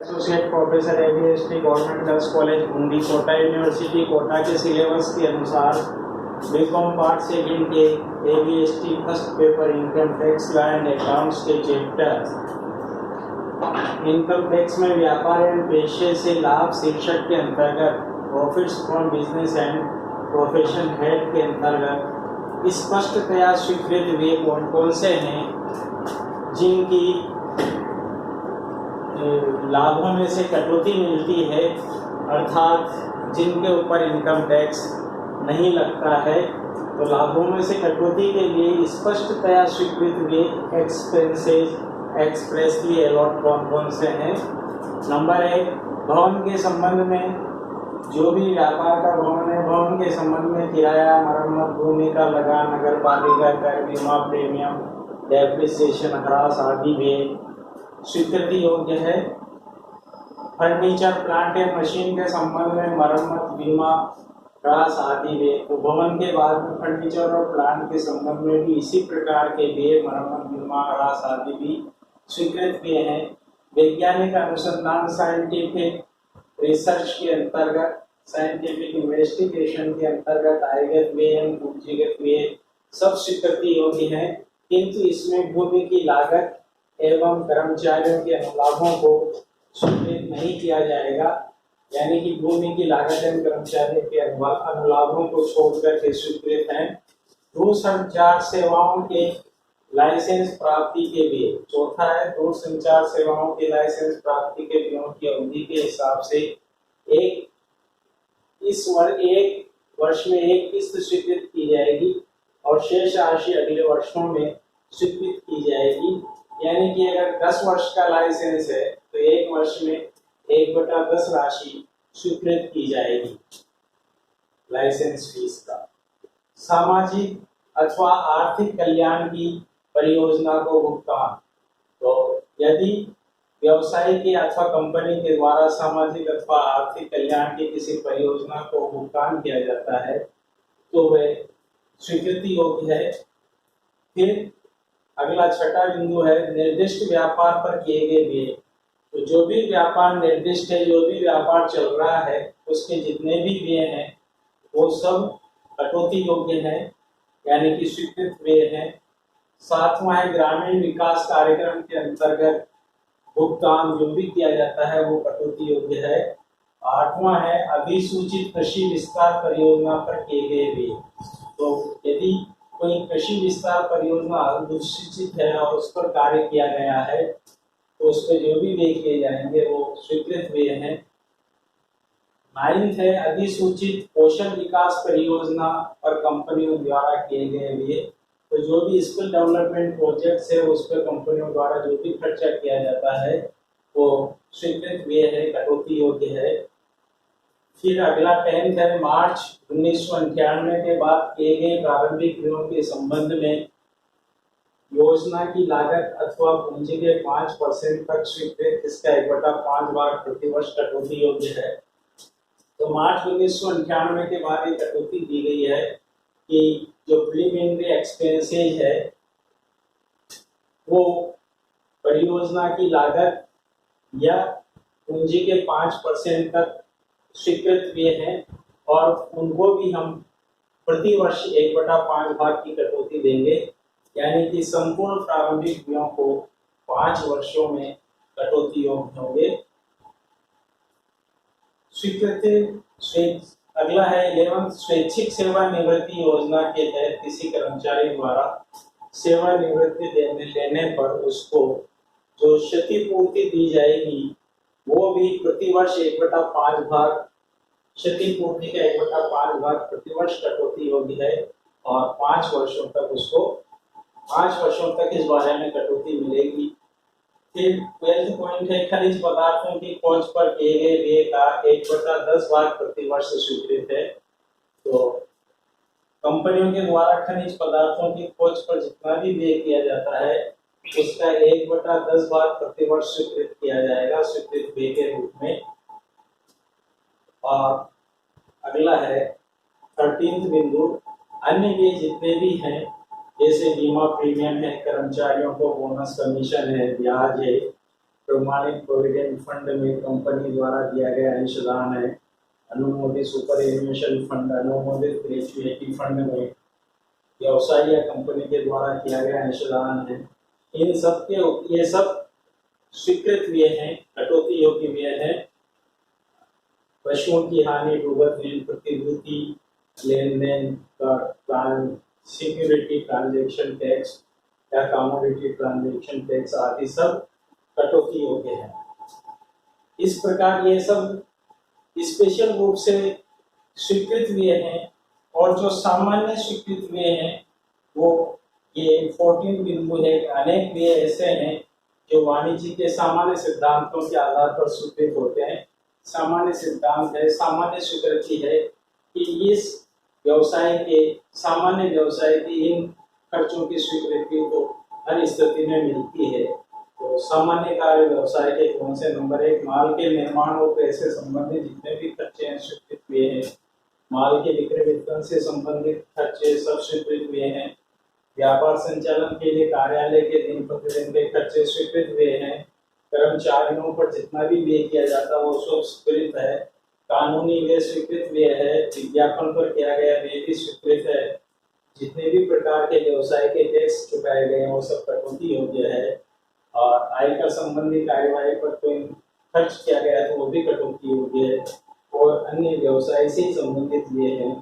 Associate professor ABST government girls college Bundi Kota university Kota के syllabus के अनुसार बीकॉम पार्ट सेकंड के ABST first paper income tax law and accounts के chapter income tax में व्यापार एवं पेशे से लाभ शीर्षक के अंतर्गत profits from business and profession head के अंतर्गत स्पष्टतया स्वीकृत वे कौन कौन से हैं जिनकी लाभों में से कटौती मिलती है, अर्थात जिनके ऊपर इनकम टैक्स नहीं लगता है। तो लाभों में से कटौती के लिए स्पष्टतया स्वीकृत वे एक्सपेंसेस एक्सप्रेसली अलॉट कौन से हैं। नंबर 1, भवन के संबंध में जो भी व्यापार का भवन है, भवन के संबंध में किराया, मरम्मत, भूमि का लगान, नगर पालिका कर, बीमा प्रीमियम, डेप्रिसिएशन, ह्रास आदि वे स्वीकृति योग्य है। फर्नीचर, प्लांट एंड मशीन के संबंध में मरम्मत, बीमा, ह्रास आदि वे। तो भवन के बाद में फर्नीचर और प्लांट के संबंध में भी इसी प्रकार के वे मरम्मत, बीमा, ह्रास आदि भी स्वीकृत वे हैं। वैज्ञानिक अनुसंधान, साइंटिफिक रिसर्च के अंतर्गत, साइंटिफिक इन्वेस्टिगेशन के अंतर्गत आयगत वे एवं पूंजीगत वे सब स्वीकृति योग्य हैं, किंतु इसमें भूमि की लागत एवं कर्मचारियों के अनुलाभों को स्वीकृत नहीं किया जाएगा। यानी कि भूमि की लागत एवं कर्मचारियों के अनुलाभों को छोड़कर के स्वीकृत हैं। दूरसंचार सेवाओं के लाइसेंस प्राप्ति के लिए, चौथा है दूरसंचार सेवाओं के लाइसेंस प्राप्ति के दिनों की अवधि के हिसाब से एक वर्ष में एक किस्त स्वीकृत की जाएगी और शेष राशि अगले वर्षों में स्वीकृत की जाएगी। यानी कि अगर 10 वर्ष का लाइसेंस है तो एक वर्ष में 1/10 राशि स्वीकृत की जाएगी लाइसेंस फीस का। सामाजिक अथवा आर्थिक कल्याण की परियोजना को भुगतान, तो यदि व्यवसाय के अथवा कंपनी के द्वारा सामाजिक अथवा आर्थिक कल्याण की किसी परियोजना को भुगतान किया जाता है तो वह स्वीकृति योग्य है। फिर अगला छठा बिंदु है निर्दिष्ट व्यापार पर किए गए व्यय। तो जो भी व्यापार निर्दिष्ट है, जो भी व्यापार चल रहा है, उसके जितने भी व्यय हैं वो सब कटौती योग्य हैं, यानी कि स्वीकृत व्यय हैं। सातवां है ग्रामीण विकास कार्यक्रम के अंतर्गत भुगतान जो भी किया जाता है वो कटौती योग्य है। आठवां है अधिसूचित कृषि विस्तार परियोजना पर किए गए व्यय। तो यदि कोई कृषि विस्तार परियोजना अधिसूचित है और उस पर कार्य किया गया है तो उस पर जो भी व्यय किए जाएंगे वो स्वीकृत व्यय हैं। 9th है अधिसूचित कौशल विकास परियोजना और कंपनियों द्वारा किए गए व्यय। तो जो भी स्किल डेवलपमेंट प्रोजेक्ट्स है उस पर कंपनियों द्वारा जो भी खर्चा किया जाता है वो स्वीकृत व्यय है, कटौती योग्य है। फिर अगला 10th है मार्च 1998 के बाद किए गए प्रारंभिक व्ययों के संबंध में योजना की लागत अथवा पूंजी के 5% तक स्वीकृत, इसका 1/5 भाग प्रतिवर्ष कटौती योग्य है। तो मार्च 1998 के बाद ये कटौती दी गई है कि जो प्रीलिमिनरी एक्सपेंसेज है वो परियोजना की लागत या पूंजी के 5% तक स्वीकृत व्यय हैं और उनको भी हम प्रतिवर्ष 1/5 भाग की कटौती देंगे। यानी कि संपूर्ण प्रारंभिक व्ययों को 5 वर्षों में कटौती योग्य होंगे। स्वीकृति अगला है 11th स्वैच्छिक सेवानिवृत्ति योजना के तहत किसी कर्मचारी द्वारा सेवानिवृत्ति लेने पर उसको जो क्षतिपूर्ति दी जाएगी वो भी प्रतिवर्ष 1/5 भाग, क्षतिपूर्ति का 1/5 भाग प्रतिवर्ष कटौती योग्य है और 5 वर्षों तक उसको 5 वर्षों तक इस बारे में कटौती मिलेगी। फिर 12th पॉइंट है खनिज पदार्थों की खोज पर किए गए व्यय का 1/10 भाग प्रतिवर्ष स्वीकृत है। तो कंपनियों के द्वारा खनिज पदार्थों की खोज पर जितना भी व्यय किया जाता है उसका 1/10 भाग प्रतिवर्ष स्वीकृत किया जाएगा स्वीकृत व्यय के रूप में। और अगला है 13th बिंदु अन्य व्यय जितने भी हैं जैसे बीमा प्रीमियम है, कर्मचारियों को बोनस कमीशन है, ब्याज है, प्रमाणित प्रोविडेंट फंड में कंपनी द्वारा दिया गया अंशदान है, अनुमोदित सुपर एन्युएशन फंड, अनुमोदित ग्रेच्युइटी फंड में व्यवसाय या कंपनी के द्वारा किया गया अंशदान है। इन सब के ये सब स्वीकृत व्यय हैं, कटौती योग्य व्यय है। पशुओं की हानि, डूबत ऋण, प्रतिभूति लेन देन का प्लान, सिक्योरिटी ट्रांजैक्शन टैक्स या कमोडिटी ट्रांजैक्शन टैक्स आदि सब कटौती योग्य है। इस प्रकार ये सब स्पेशल रूप से स्वीकृत व्यय हैं और जो सामान्य स्वीकृत व्यय हैं वो ये 14 बिंदु है। अनेक व्यय ऐसे हैं जो वाणिज्य के सामान्य सिद्धांतों के आधार पर स्वीकृत होते हैं। सामान्य सिद्धांत है, सामान्य स्वीकृति है कि इस व्यवसाय के सामान्य व्यवसाय की इन खर्चों की स्वीकृति तो हर स्थिति में मिलती है। तो सामान्य कार्य व्यवसाय के कौन से नंबर 1, माल के निर्माण और क्रय से संबंधित जितने भी खर्चे हैं स्वीकृत हुए हैं। माल के विक्रय वितरण से संबंधित खर्चे सब स्वीकृत हुए हैं। व्यापार संचालन के लिए कार्यालय के दिन प्रतिदिन के खर्चे स्वीकृत हुए हैं। कर्मचारियों पर जितना भी व्यय किया जाता है वो सब स्वीकृत है। कानूनी व्यय स्वीकृत व्यय है। विज्ञापन पर किया गया व्यय भी स्वीकृत है। जितने भी प्रकार के व्यवसाय के टैक्स चुकाए गए हैं वो सब कटौती योग्य है। और आयकर संबंधी कार्यवाही पर कोई खर्च किया गया है तो वो भी कटौती योग्य है। और अन्य व्यवसाय से संबंधित व्यय है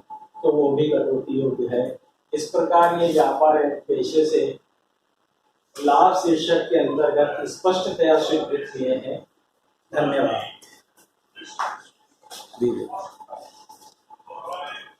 तो वो भी कटौती योग्य है। इस प्रकार ये व्यापार पेशे से लाभ शीर्षक के अंतर्गत स्पष्टतया स्वीकृत हुए हैं। धन्यवाद।